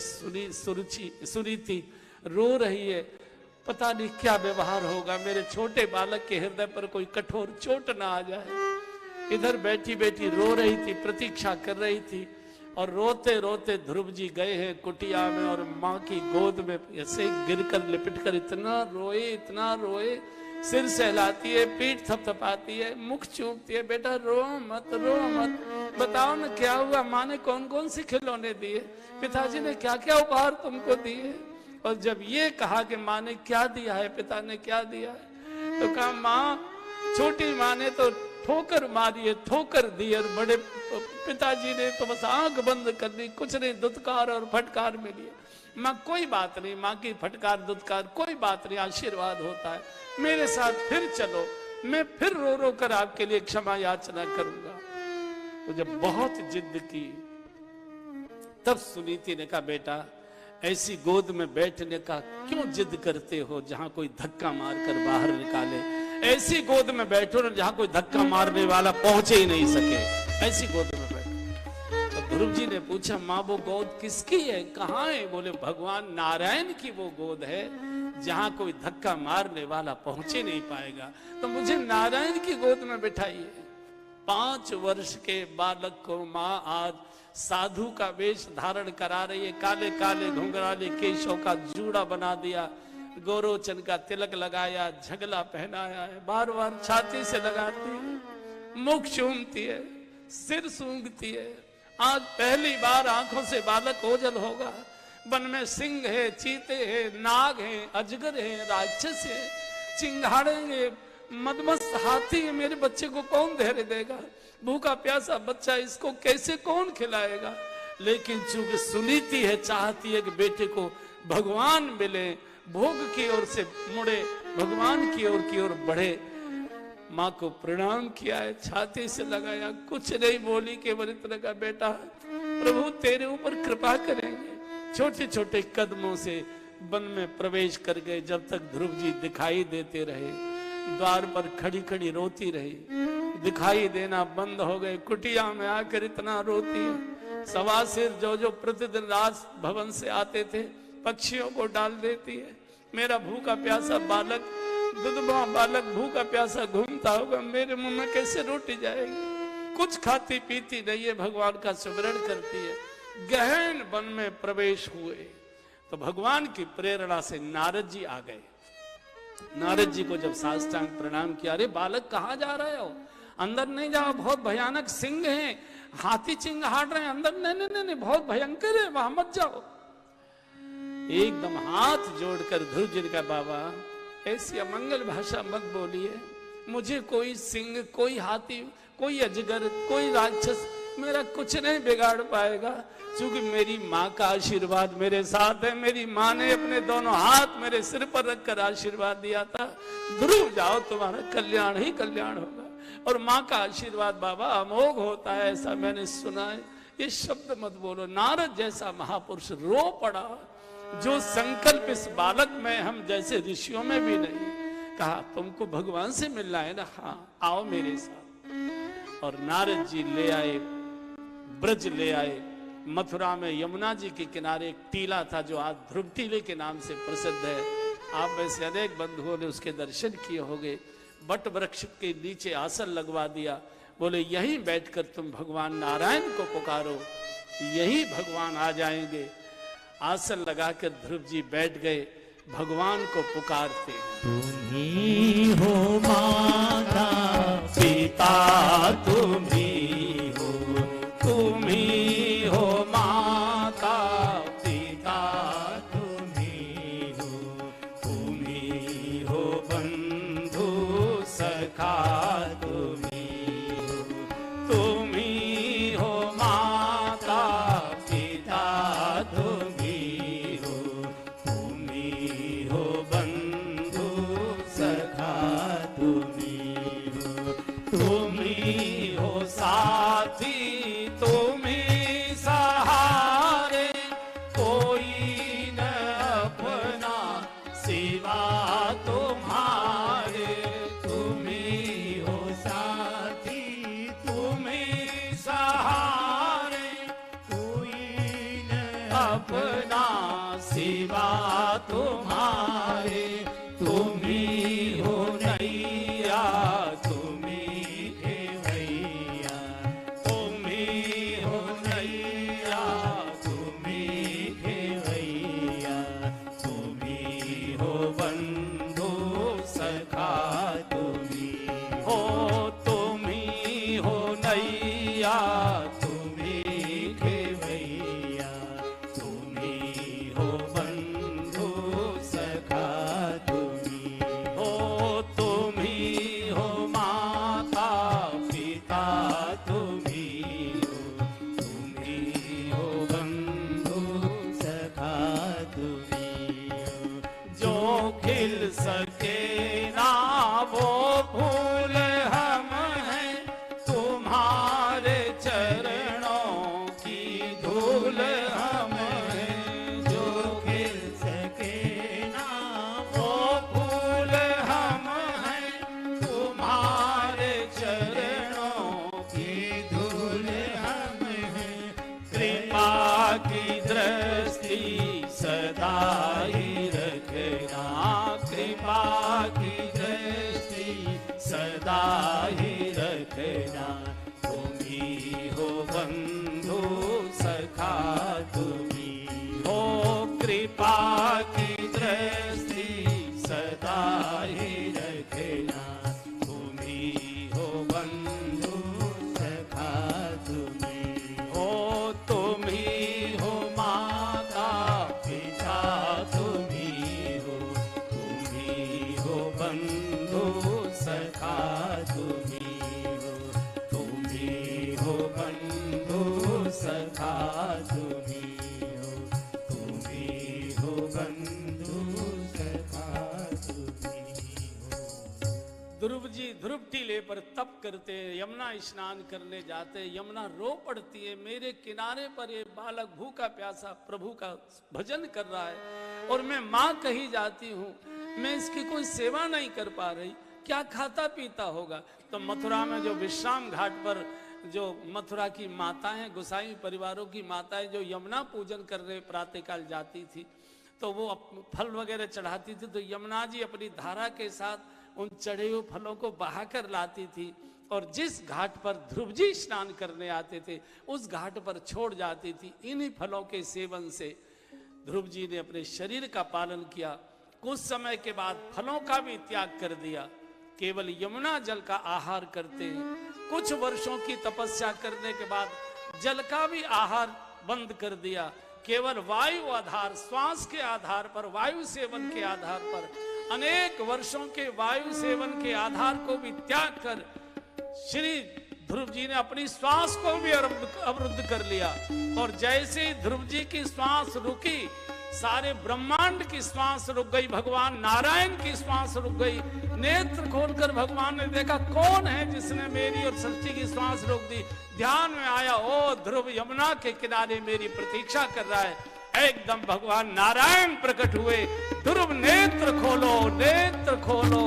सुनीति रो रही है, पता नहीं क्या व्यवहार होगा, मेरे छोटे बालक के हृदय पर कोई कठोर चोट ना आ जाए। इधर बैठी बैठी रो रही थी, प्रतीक्षा कर रही थी, और रोते रोते ध्रुव जी गए हैं कुटिया में, और माँ की गोद में ऐसे गिरकर लिपटकर इतना रोए, सिर सहलाती है, पीठ थपथपाती है, मुख चूमती है, बेटा रो मत, बताओ ना क्या हुआ, माँ ने कौन कौन सी खिलौने दिए, पिताजी ने क्या क्या उपहार तुमको दिए। और जब ये कहा कि माँ ने क्या दिया है, पिता ने क्या दिया है, तो कहा माँ, छोटी माँ ने तो ठोकर मारी है, ठोकर दी, और बड़े पिताजी ने तो बस आंख बंद कर दी, कुछ नहीं, दुत्कार और फटकार मिली है। माँ कोई बात नहीं, माँ की फटकार दुत्कार कोई बात नहीं, आशीर्वाद होता है, मेरे साथ फिर चलो। मैं फिर रो रो कर आपके लिए क्षमा याचना करूंगा। तो जब बहुत जिद की तब सुनीति ने कहा, बेटा ऐसी गोद में बैठने का क्यों जिद करते हो जहां कोई धक्का मारकर बाहर निकाले। ऐसी गोद में बैठो ना जहां कोई धक्का मारने वाला पहुंचे ही नहीं सके, ऐसी गोद में बैठो। तो ध्रुव जी ने पूछा, माँ वो गोद किसकी है, कहाँ है? बोले भगवान नारायण की वो गोद है जहां कोई धक्का मारने वाला पहुंचे नहीं पाएगा, तो मुझे नारायण की गोद में बिठाइए। 5 वर्ष के बालक को माँ आज साधु का वेश धारण करा रही है, काले काले घुंघराले केशों का जूड़ा बना दिया, गोरोचन का तिलक लगाया, झगला पहनाया है, बार बार छाती से लगाती है, मुख चूमती है, सिर सूंघती है। आज पहली बार आंखों से बालक ओझल होगा। वन में सिंह है, चीते है, नाग है, अजगर है, राक्षस है, चिंगाड़ेंगे, मदमस्त हाथी है, मेरे बच्चे को कौन धैर्य देगा? भूखा प्यासा बच्चा, इसको कैसे कौन खिलाएगा? लेकिन चूंकि सुनीति है, चाहती है कि बेटे को भगवान मिले, भोग की ओर से मुड़े, भगवान की ओर बढ़े। माँ को प्रणाम किया है, छाती से लगाया, कुछ नहीं बोली, केवल इतना का, बेटा प्रभु तेरे ऊपर कृपा करेंगे। छोटे छोटे कदमों से वन में प्रवेश कर गए। जब तक ध्रुव जी दिखाई देते रहे, द्वार पर खड़ी खड़ी रोती रही, दिखाई देना बंद हो गए। कुटिया में आकर इतना रोती है। सवा सिर जो प्रतिदिन राज भवन से आते थे, पक्षियों को डाल देती है। मेरा भूखा प्यासा बालक, दुधवा बालक भूखा प्यासा घूमता होगा, मेरे मुंह में कैसे रोटी जाएगी? कुछ खाती पीती नहीं है, भगवान का स्मरण करती है। गहन वन में प्रवेश हुए तो भगवान की प्रेरणा से नारद जी आ गए। नारद जी को जब साष्टांग प्रणाम किया, अरे बालक कहाँ जा रहे हो? अंदर नहीं जाओ, बहुत भयानक सिंह हैं, हाथी चिंगाड़ रहे हैं अंदर। नहीं नहीं, बहुत भयंकर है, वहां मत जाओ। एकदम हाथ जोड़कर ध्रुव जी का, बाबा ऐसी अमंगल भाषा मत बोलिए, मुझे कोई सिंह, कोई हाथी, कोई अजगर, कोई राक्षस मेरा कुछ नहीं बिगाड़ पाएगा, क्योंकि मेरी माँ का आशीर्वाद मेरे साथ है। मेरी माँ ने अपने दोनों हाथ मेरे सिर पर रखकर आशीर्वाद दिया था, ध्रुव जाओ तुम्हारा कल्याण ही कल्याण होगा। और माँ का आशीर्वाद बाबा अमोघ होता है, ऐसा मैंने सुना है। ये शब्द मत बोलो। नारद जैसा महापुरुष रो पड़ा, जो संकल्प इस बालक में हम जैसे ऋषियों में भी नहीं। कहा तुमको भगवान से मिलना है ना, हाँ आओ मेरे साथ। और नारद जी ले आए, ब्रज ले आए। मथुरा में यमुना जी के किनारे एक टीला था जो आज ध्रुव टीले के नाम से प्रसिद्ध है। आप में से अनेक बंधुओं ने उसके दर्शन किए होंगे। बट वृक्ष के नीचे आसन लगवा दिया, बोले यहीं बैठकर तुम भगवान नारायण को पुकारो, यही भगवान आ जाएंगे। आसन लगाकर ध्रुव जी बैठ गए, भगवान को पुकारते, तुम्ही हो माता पिता, तुम्ही हो, तुम्ही हो माता पिता, तुम्ही हो, तुम्ही हो बंधु सखा, तुम्ही हो माता पिता, तुम्ही हो बंधु सखा, तुम्ही हो साथी, तुम्ही सहारे, कोई न अपना सिवा तुम्हारे। तुम्ही हो साथी, तुम्ही सहारे, कोई न अपना सिवा तुम्हारे। तुम्ही हो नैया, तुम्ही खेवैया, तुम्ही हो नैया, तुम्ही खेवैया, तुम्ही हो बंधु सखा, तुम्ही हो नैया, तुम्ही खेवैया, तुम्ही हो बंधु सखा, की दृष्टि सदा ही रखना, कृपा की दृष्टि सदा ही रखना। तुम ही हो बंधु सखा, तुम ही हो कृपा की दृष्टि सदा ही रखना। तुम ही हो बंधु सखा, तुम ही हो, तुम ही हो माता पिता, तुम ही हो बंधु सखा, तुम ही हो बंधु सखा, तुम ही हो बंधु सखा, तुम ही हो। ध्रुव जी ध्रुव टीले पर तप करते, यमुना स्नान करने जाते, यमुना रो पड़ती है, मेरे किनारे पर ये बालक भूखा प्यासा प्रभु का भजन कर रहा है और मैं माँ कही जाती हूँ, मैं इसकी कोई सेवा नहीं कर पा रही, क्या खाता पीता होगा। तो मथुरा में जो विश्राम घाट पर जो मथुरा की माताएं, गोसाई परिवारों की माताएं जो यमुना पूजन कर रहे प्रातःकाल जाती थी, तो वो फल वगैरह चढ़ाती थी, तो यमुना जी अपनी धारा के साथ उन चढ़े हुए फलों को बहाकर लाती थी और जिस घाट पर ध्रुव जी स्नान करने आते थे उस घाट पर छोड़ जाती थी। इन्हीं फलों के सेवन से ध्रुव जी ने अपने शरीर का पालन किया। कुछ समय के बाद फलों का भी त्याग कर दिया, केवल यमुना जल का आहार करते हैं। कुछ वर्षों की तपस्या करने के बाद जल का भी आहार बंद कर दिया, केवल वायु आधार, श्वास के आधार पर, वायु सेवन के आधार पर, अनेक वर्षों के वायु सेवन के आधार को भी त्याग कर श्री ध्रुव जी ने अपनी श्वास को भी अवरुद्ध कर लिया। और जैसे ही ध्रुव जी की श्वास रुकी, सारे ब्रह्मांड की श्वास रुक गई, भगवान नारायण की श्वास रुक गई। नेत्र खोलकर भगवान ने देखा कौन है जिसने मेरी और सृष्टि की श्वास रोक दी। ध्यान में आया, ओ ध्रुव यमुना के किनारे मेरी प्रतीक्षा कर रहा है। एकदम भगवान नारायण प्रकट हुए, ध्रुव नेत्र खोलो, नेत्र खोलो,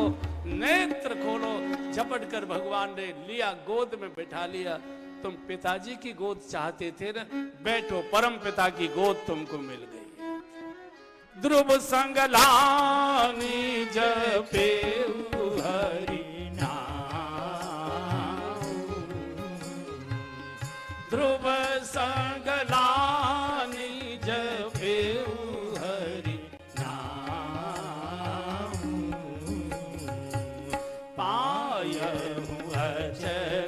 नेत्र खोलो। झपट कर भगवान ने लिया, गोद में बैठा लिया। तुम पिताजी की गोद चाहते थे ना, बैठो, परम पिता की गोद तुमको मिल गई। ध्रुव संग लानी जपे हरि नाम, ध्रुव संग लानी जपे हरि नाम, पायहु अचर